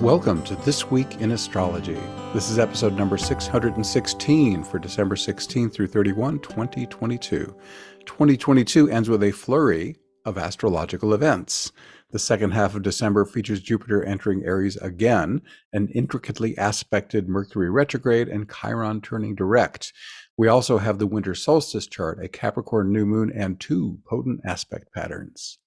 Welcome to This Week in Astrology. This is episode number 616 for December 16 through 31, 2022. 2022 ends with a flurry of astrological events. The second half of December features Jupiter entering Aries again, an intricately aspected Mercury Retrograde, and Chiron turning direct. We also have the Winter Solstice chart, a Capricorn New Moon, and two potent aspect patterns.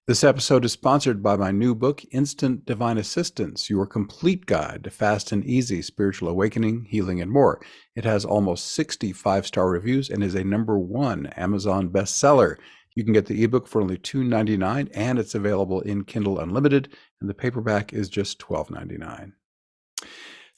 This episode is sponsored by my new book, Instant Divine Assistance, your complete guide to fast and easy spiritual awakening, healing, and more. It has almost 60 five-star reviews and is a #1 Amazon bestseller. You can get the ebook for only $2.99, and it's available in Kindle Unlimited, and the paperback is just $12.99.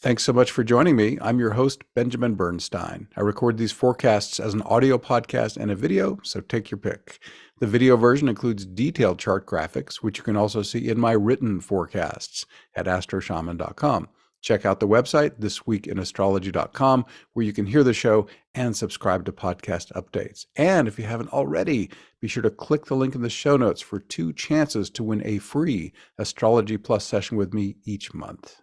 Thanks so much for joining me. I'm your host, Benjamin Bernstein. I record these forecasts as an audio podcast and a video, so take your pick. The video version includes detailed chart graphics, which you can also see in my written forecasts at astroshaman.com. Check out the website, thisweekinastrology.com, where you can hear the show and subscribe to podcast updates. And if you haven't already, be sure to click the link in the show notes for 2 chances to win a free Astrology Plus session with me each month.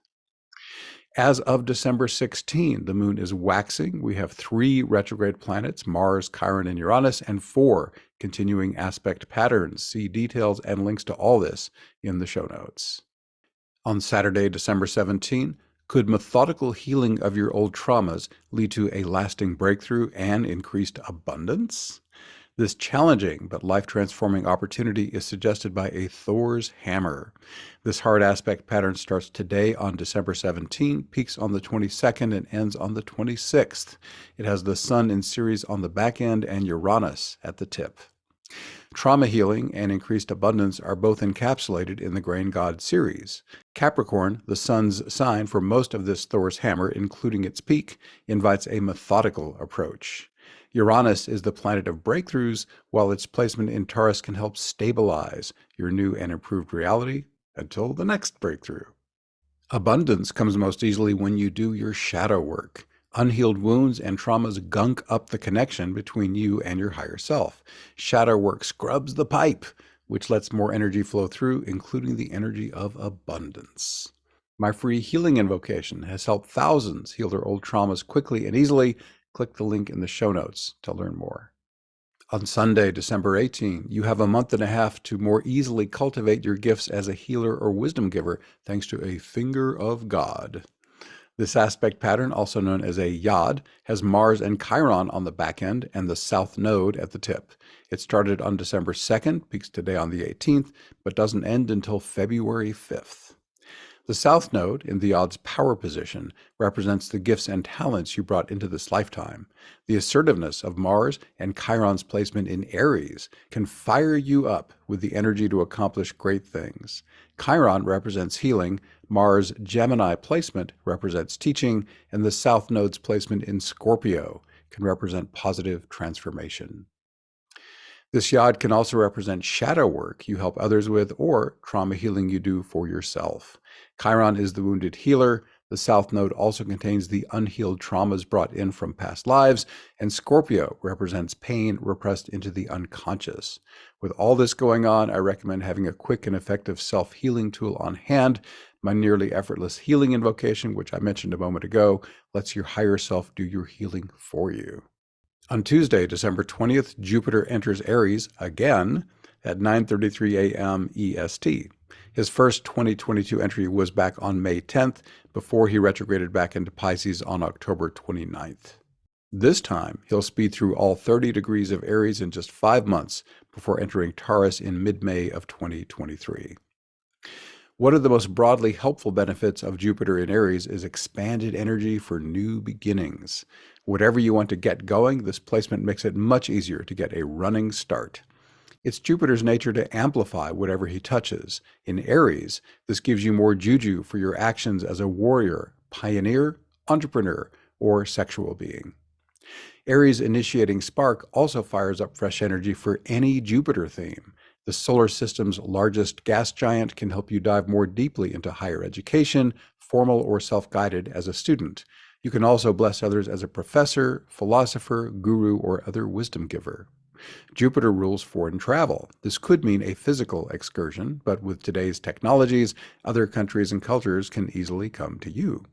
As of December 16, the moon is waxing. We have 3 retrograde planets, Mars, Chiron, and Uranus, and 4 continuing aspect patterns. See details and links to all this in the show notes. On Saturday, December 17, could methodical healing of your old traumas lead to a lasting breakthrough and increased abundance? This challenging but life-transforming opportunity is suggested by a Thor's hammer. This hard aspect pattern starts today on December 17, peaks on the 22nd, and ends on the 26th. It has the Sun in Ceres on the back end and Uranus at the tip. Trauma healing and increased abundance are both encapsulated in the grain god Ceres. Capricorn, the Sun's sign for most of this Thor's hammer, including its peak, invites a methodical approach. Uranus is the planet of breakthroughs, while its placement in Taurus can help stabilize your new and improved reality until the next breakthrough. Abundance comes most easily when you do your shadow work. Unhealed wounds and traumas gunk up the connection between you and your higher self. Shadow work scrubs the pipe, which lets more energy flow through, including the energy of abundance. My free healing invocation has helped thousands heal their old traumas quickly and easily. Click the link in the show notes to learn more. On Sunday, December 18, you have a month and a half to more easily cultivate your gifts as a healer or wisdom giver, thanks to a finger of God. This aspect pattern, also known as a yod, has Mars and Chiron on the back end and the south node at the tip. It started on December 2nd, peaks today on the 18th, but doesn't end until February 5th. The south node, in the yod's power position, represents the gifts and talents you brought into this lifetime. The assertiveness of Mars and Chiron's placement in Aries can fire you up with the energy to accomplish great things. Chiron represents healing, Mars' Gemini placement represents teaching, and the south node's placement in Scorpio can represent positive transformation. This yod can also represent shadow work you help others with or trauma healing you do for yourself. Chiron is the wounded healer. The south node also contains the unhealed traumas brought in from past lives, and Scorpio represents pain repressed into the unconscious. With all this going on, I recommend having a quick and effective self-healing tool on hand. My nearly effortless healing invocation, which I mentioned a moment ago, lets your higher self do your healing for you. On Tuesday, December 20th, Jupiter enters Aries again at 9:33 a.m. EST. His first 2022 entry was back on May 10th, before he retrograded back into Pisces on October 29th. This time, he'll speed through all 30 degrees of Aries in just 5 months before entering Taurus in mid-May of 2023. One of the most broadly helpful benefits of Jupiter in Aries is expanded energy for new beginnings. Whatever you want to get going, this placement makes it much easier to get a running start. It's Jupiter's nature to amplify whatever he touches. In Aries, this gives you more juju for your actions as a warrior, pioneer, entrepreneur, or sexual being. Aries' initiating spark also fires up fresh energy for any Jupiter theme. The solar system's largest gas giant can help you dive more deeply into higher education, formal or self-guided as a student. You can also bless others as a professor, philosopher, guru, or other wisdom giver. Jupiter rules foreign travel. This could mean a physical excursion, but with today's technologies, other countries and cultures can easily come to you.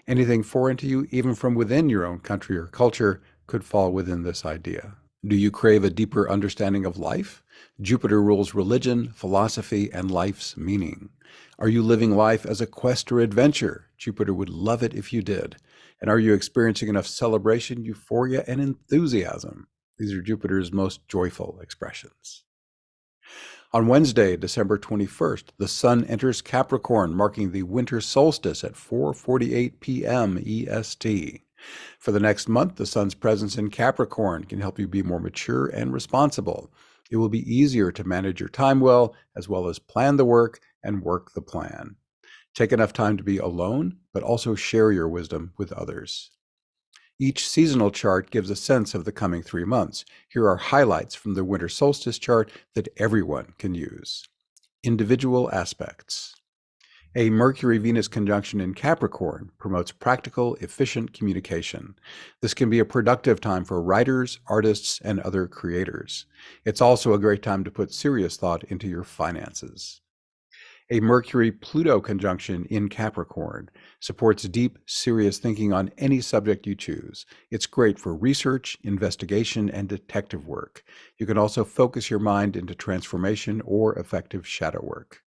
Anything foreign to you, even from within your own country or culture, could fall within this idea. Do you crave a deeper understanding of life? Jupiter rules religion, philosophy, and life's meaning. Are you living life as a quest or adventure? Jupiter would love it if you did. And are you experiencing enough celebration, euphoria, and enthusiasm? These are Jupiter's most joyful expressions. On Wednesday, December 21st, the Sun enters Capricorn, marking the Winter Solstice at 4:48 p.m. EST. For the next month, the Sun's presence in Capricorn can help you be more mature and responsible. It will be easier to manage your time well as plan the work and work the plan. Take enough time to be alone, but also share your wisdom with others. Each seasonal chart gives a sense of the coming 3 months. Here are highlights from the Winter Solstice chart that everyone can use. Individual aspects. A Mercury-Venus conjunction in Capricorn promotes practical, efficient communication. This can be a productive time for writers, artists, and other creators. It's also a great time to put serious thought into your finances. A Mercury-Pluto conjunction in Capricorn supports deep, serious thinking on any subject you choose. It's great for research, investigation, and detective work. You can also focus your mind into transformation or effective shadow work.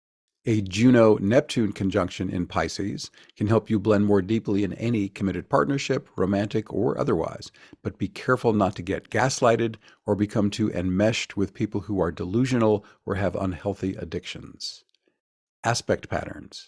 A Juno-Neptune conjunction in Pisces can help you blend more deeply in any committed partnership, romantic or otherwise, but be careful not to get gaslighted or become too enmeshed with people who are delusional or have unhealthy addictions. Aspect patterns.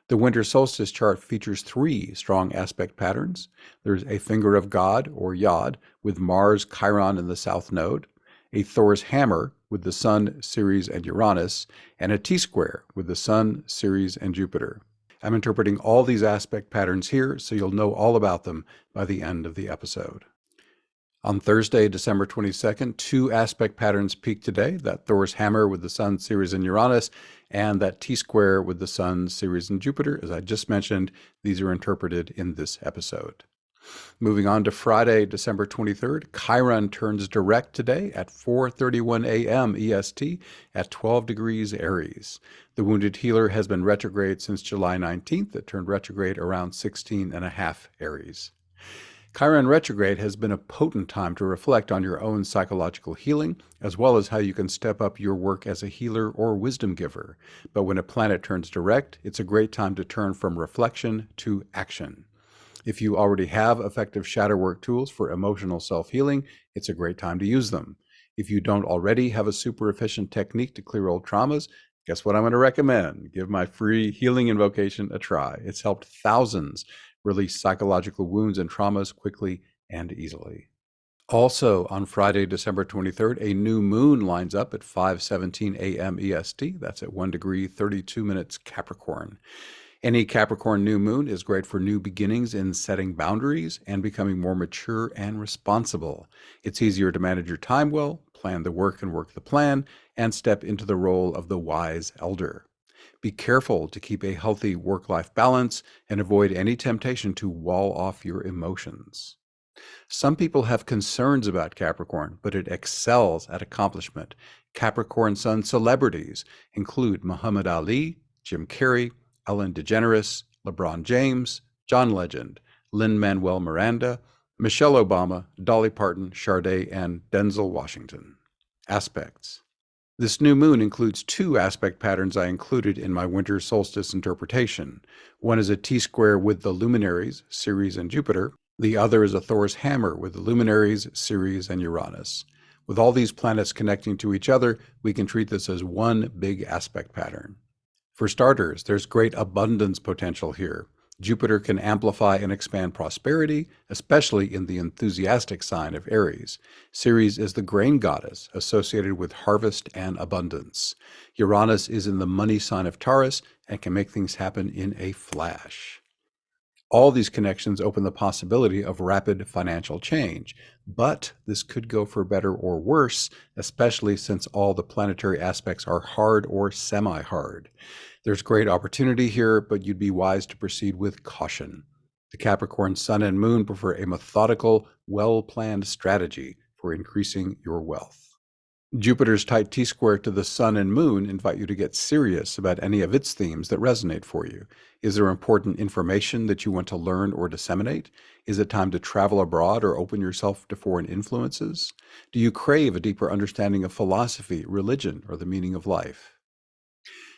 The winter solstice chart features 3 strong aspect patterns. There's a finger of God, or Yod, with Mars, Chiron in the south node, a Thor's hammer with the Sun, Ceres, and Uranus, and a T-square with the Sun, Ceres, and Jupiter. I'm interpreting all these aspect patterns here, so you'll know all about them by the end of the episode. On Thursday, December 22nd, 2 aspect patterns peak today, that Thor's hammer with the Sun, Ceres, and Uranus, and that T-square with the Sun, Ceres, and Jupiter. As I just mentioned, these are interpreted in this episode. Moving on to Friday, December 23rd, Chiron turns direct today at 4:31 a.m. EST at 12 degrees Aries. The wounded healer has been retrograde since July 19th. It turned retrograde around 16.5 Aries. Chiron retrograde has been a potent time to reflect on your own psychological healing, as well as how you can step up your work as a healer or wisdom giver. But when a planet turns direct, it's a great time to turn from reflection to action. If you already have effective shadow work tools for emotional self-healing, it's a great time to use them. If you don't already have a super efficient technique to clear old traumas, guess what I'm going to recommend? Give my free healing invocation a try. It's helped thousands release psychological wounds and traumas quickly and easily. Also, on Friday, December 23rd, a new moon lines up at 5:17 a.m. EST. That's at 1 degree 32 minutes Capricorn. Any Capricorn new moon is great for new beginnings in setting boundaries and becoming more mature and responsible. It's easier to manage your time well, plan the work and work the plan, and step into the role of the wise elder. Be careful to keep a healthy work-life balance and avoid any temptation to wall off your emotions. Some people have concerns about Capricorn, but it excels at accomplishment. Capricorn Sun celebrities include Muhammad Ali, Jim Carrey, Ellen DeGeneres, LeBron James, John Legend, Lin-Manuel Miranda, Michelle Obama, Dolly Parton, Sade, and Denzel Washington. Aspects. This new moon includes 2 aspect patterns I included in my winter solstice interpretation. One is a T-square with the luminaries, Ceres and Jupiter. The other is a Thor's hammer with the luminaries, Ceres, and Uranus. With all these planets connecting to each other, we can treat this as one big aspect pattern. For starters, there's great abundance potential here. Jupiter can amplify and expand prosperity, especially in the enthusiastic sign of Aries. Ceres is the grain goddess associated with harvest and abundance. Uranus is in the money sign of Taurus and can make things happen in a flash. All these connections open the possibility of rapid financial change, but this could go for better or worse, especially since all the planetary aspects are hard or semi-hard. There's great opportunity here, but you'd be wise to proceed with caution. The Capricorn Sun and Moon prefer a methodical, well-planned strategy for increasing your wealth. Jupiter's tight T-square to the Sun and Moon invite you to get serious about any of its themes that resonate for you. Is there important information that you want to learn or disseminate? Is it time to travel abroad or open yourself to foreign influences? Do you crave a deeper understanding of philosophy, religion, or the meaning of life?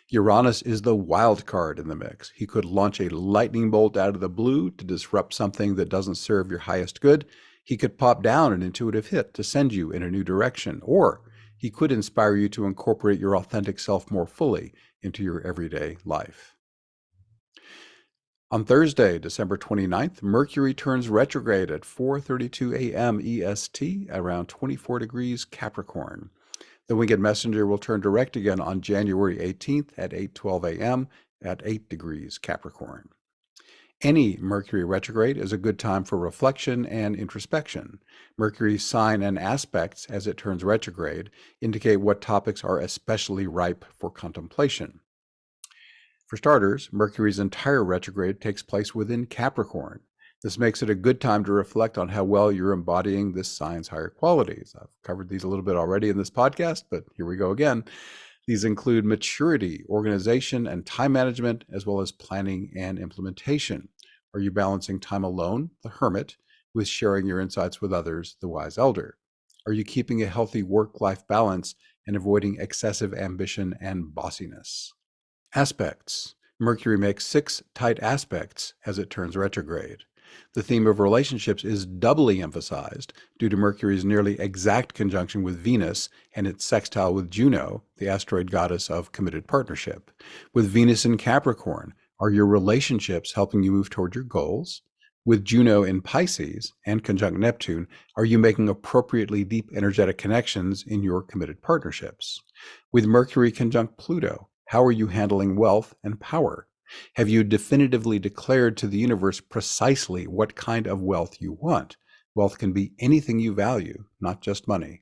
Uranus is the wild card in the mix. He could launch a lightning bolt out of the blue to disrupt something that doesn't serve your highest good. He could pop down an intuitive hit to send you in a new direction, or he could inspire you to incorporate your authentic self more fully into your everyday life. On Thursday, December 29th, Mercury turns retrograde at 4:32 a.m. EST, around 24 degrees Capricorn. The Winged Messenger will turn direct again on January 18th at 8:12 a.m. at 8 degrees Capricorn. Any Mercury retrograde is a good time for reflection and introspection. Mercury's sign and aspects as it turns retrograde indicate what topics are especially ripe for contemplation. For starters, Mercury's entire retrograde takes place within Capricorn. This makes it a good time to reflect on how well you're embodying this sign's higher qualities. I've covered these a little bit already in this podcast, but here we go again. These include maturity, organization, and time management, as well as planning and implementation. Are you balancing time alone, the hermit, with sharing your insights with others, the wise elder? Are you keeping a healthy work-life balance and avoiding excessive ambition and bossiness? Aspects. Mercury makes 6 tight aspects as it turns retrograde. The theme of relationships is doubly emphasized due to Mercury's nearly exact conjunction with Venus and its sextile with Juno, the asteroid goddess of committed partnership. With Venus in Capricorn, are your relationships helping you move toward your goals? With Juno in Pisces and conjunct Neptune, are you making appropriately deep energetic connections in your committed partnerships? With Mercury conjunct Pluto, how are you handling wealth and power? Have you definitively declared to the universe precisely what kind of wealth you want? Wealth can be anything you value, not just money.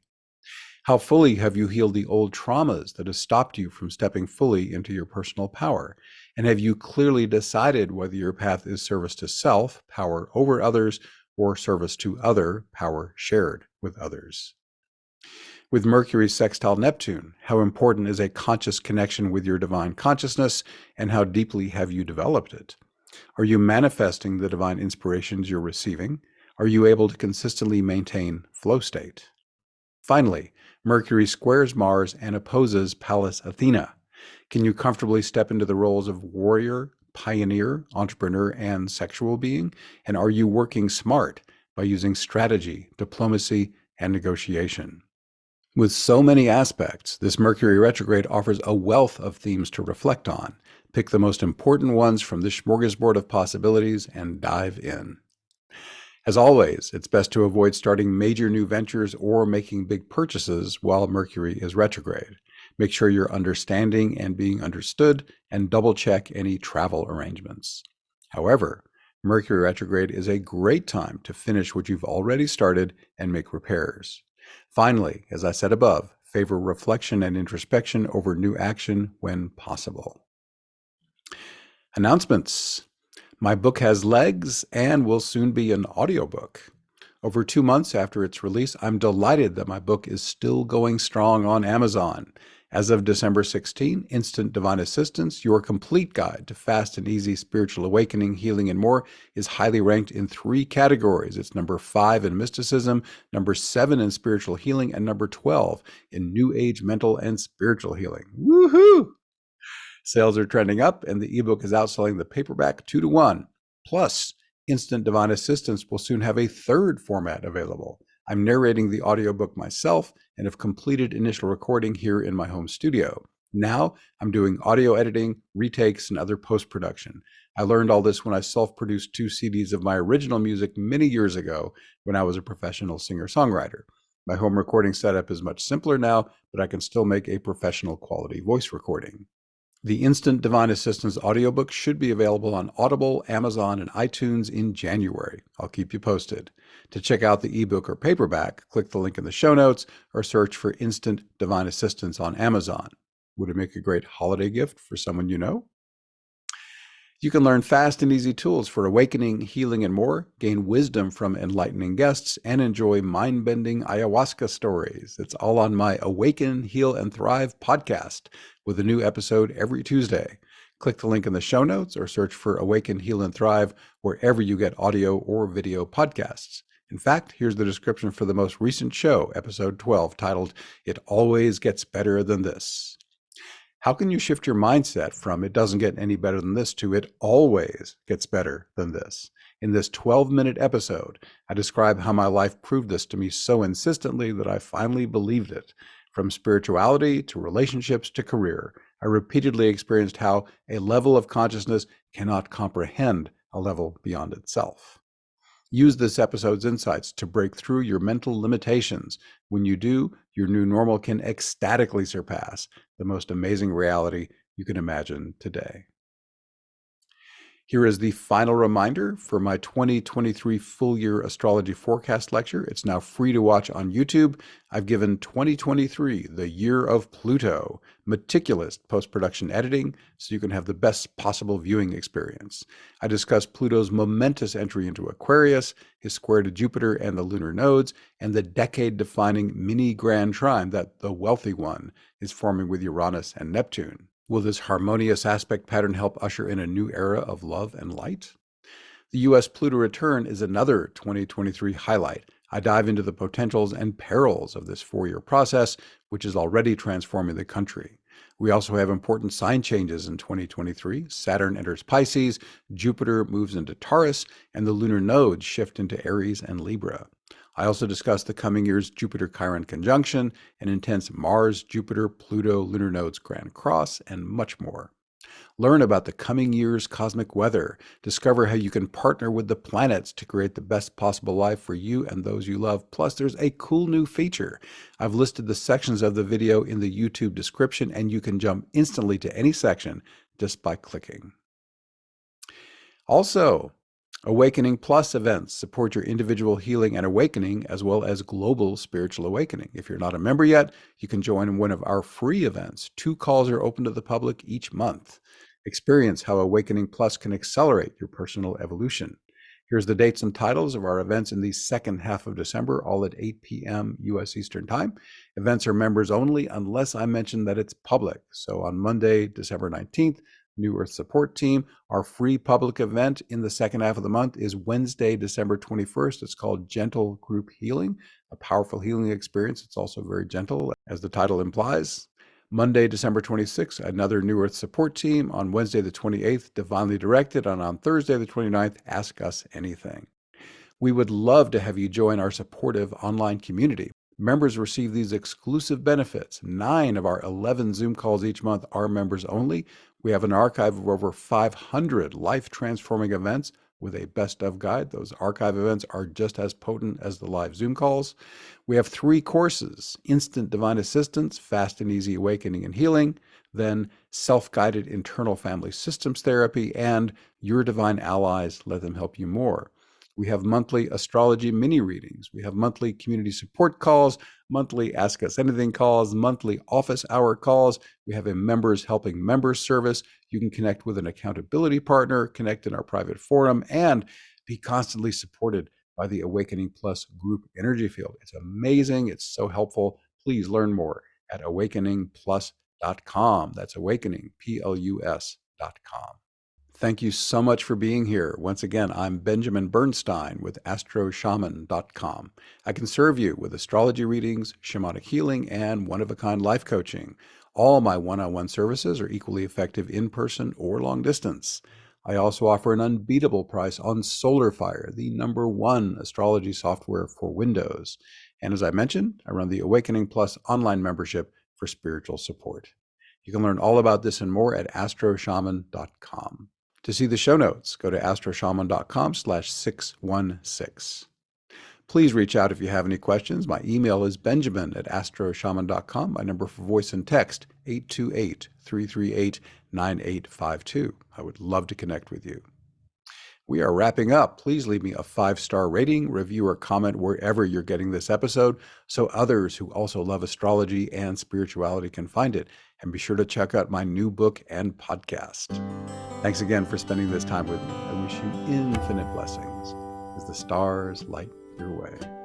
How fully have you healed the old traumas that have stopped you from stepping fully into your personal power? And have you clearly decided whether your path is service to self, power over others, or service to other, power shared with others? With Mercury's sextile Neptune, how important is a conscious connection with your divine consciousness, and how deeply have you developed it? Are you manifesting the divine inspirations you're receiving? Are you able to consistently maintain flow state? Finally, Mercury squares Mars and opposes Pallas Athena. Can you comfortably step into the roles of warrior, pioneer, entrepreneur, and sexual being? And are you working smart by using strategy, diplomacy, and negotiation? With so many aspects, this Mercury retrograde offers a wealth of themes to reflect on. Pick the most important ones from this smorgasbord of possibilities and dive in. As always, it's best to avoid starting major new ventures or making big purchases while Mercury is retrograde. Make sure you're understanding and being understood, and double check any travel arrangements. However, Mercury retrograde is a great time to finish what you've already started and make repairs. Finally, as I said above, favor reflection and introspection over new action when possible. Announcements. My book has legs and will soon be an audiobook. Over 2 months after its release, I'm delighted that my book is still going strong on Amazon. As of December 16, Instant Divine Assistance, your complete guide to fast and easy spiritual awakening, healing, and more, is highly ranked in 3 categories. It's number 5 in mysticism, number 7 in spiritual healing, and number 12 in new age mental and spiritual healing. Woohoo! Sales are trending up, and the ebook is outselling the paperback 2 to 1. Plus, Instant Divine Assistance will soon have a third format available. I'm narrating the audiobook myself and have completed initial recording here in my home studio. Now I'm doing audio editing, retakes, and other post-production. I learned all this when I self-produced 2 CDs of my original music many years ago when I was a professional singer-songwriter. My home recording setup is much simpler now, but I can still make a professional quality voice recording. The Instant Divine Assistance audiobook should be available on Audible, Amazon, and iTunes in January. I'll keep you posted. To check out the ebook or paperback, click the link in the show notes or search for Instant Divine Assistance on Amazon. Would it make a great holiday gift for someone you know? You can learn fast and easy tools for awakening, healing, and more, gain wisdom from enlightening guests, and enjoy mind-bending ayahuasca stories. It's all on my Awaken, Heal, and Thrive podcast with a new episode every Tuesday. Click the link in the show notes or search for Awaken, Heal, and Thrive wherever you get audio or video podcasts. In fact, here's the description for the most recent show, episode 12, titled, It Always Gets Better Than This. How can you shift your mindset from it doesn't get any better than this to it always gets better than this? In this 12-minute episode, I describe how my life proved this to me so insistently that I finally believed it. From spirituality to relationships to career, I repeatedly experienced how a level of consciousness cannot comprehend a level beyond itself. Use this episode's insights to break through your mental limitations. When you do, your new normal can ecstatically surpass the most amazing reality you can imagine today. Here is the final reminder for my 2023 full year astrology forecast lecture. It's now free to watch on YouTube. I've given 2023 the year of Pluto, meticulous post-production editing, so you can have the best possible viewing experience. I discuss Pluto's momentous entry into Aquarius, his square to Jupiter and the lunar nodes, and the decade-defining mini grand trine that the wealthy one is forming with Uranus and Neptune. Will this harmonious aspect pattern help usher in a new era of love and light? The U.S. Pluto return is another 2023 highlight. I dive into the potentials and perils of this four-year process, which is already transforming the country. We also have important sign changes in 2023. Saturn enters Pisces, Jupiter moves into Taurus, and the lunar nodes shift into Aries and Libra. I also discuss the coming year's Jupiter-Chiron conjunction, an intense Mars-Jupiter-Pluto lunar nodes grand cross, and much more. Learn about the coming year's cosmic weather. Discover how you can partner with the planets to create the best possible life for you and those you love. Plus, there's a cool new feature. I've listed the sections of the video in the YouTube description, and you can jump instantly to any section just by clicking. Also, Awakening Plus events support your individual healing and awakening, as well as global spiritual awakening. If you're not a member yet, you can join one of our free events. 2 calls are open to the public each month. Experience how Awakening Plus can accelerate your personal evolution. Here's the dates and titles of our events in the second half of December, all at 8 p.m. U.S. Eastern Time. Events are members only unless I mention that it's public. So on Monday, December 19th, New Earth Support Team. Our free public event in the second half of the month is Wednesday, December 21st. It's called Gentle Group Healing, a powerful healing experience. It's also very gentle, as the title implies. Monday, December 26th, another New Earth Support Team. On Wednesday, the 28th, Divinely Directed. And on Thursday, the 29th, Ask Us Anything. We would love to have you join our supportive online community. Members receive these exclusive benefits. 9 of our 11 Zoom calls each month are members only. We have an archive of over 500 life-transforming events with a best-of guide. Those archive events are just as potent as the live Zoom calls. We have 3 courses: Instant Divine Assistance, Fast and Easy Awakening and Healing, then Self-Guided Internal Family Systems Therapy, and Your Divine Allies, Let Them Help You More. We have monthly astrology mini readings. We have monthly community support calls, monthly Ask Us Anything calls, monthly office hour calls. We have a members helping members service. You can connect with an accountability partner, connect in our private forum, and be constantly supported by the Awakening Plus group energy field. It's amazing. It's so helpful. Please learn more at awakeningplus.com. That's awakeningplus.com. Thank you so much for being here. Once again, I'm Benjamin Bernstein with astroshaman.com. I can serve you with astrology readings, shamanic healing, and one-of-a-kind life coaching. All my one-on-one services are equally effective in person or long distance. I also offer an unbeatable price on SolarFire, the #1 astrology software for Windows. And as I mentioned, I run the Awakening Plus online membership for spiritual support. You can learn all about this and more at astroshaman.com. To see the show notes, go to astroshaman.com/616. Please reach out if you have any questions. My email is benjamin@astroshaman.com. My number for voice and text, 828-338-9852. I would love to connect with you. We are wrapping up. Please leave me a 5-star rating, review, or comment wherever you're getting this episode so others who also love astrology and spirituality can find it. And be sure to check out my new book and podcast. Thanks again for spending this time with me. I wish you infinite blessings as the stars light your way.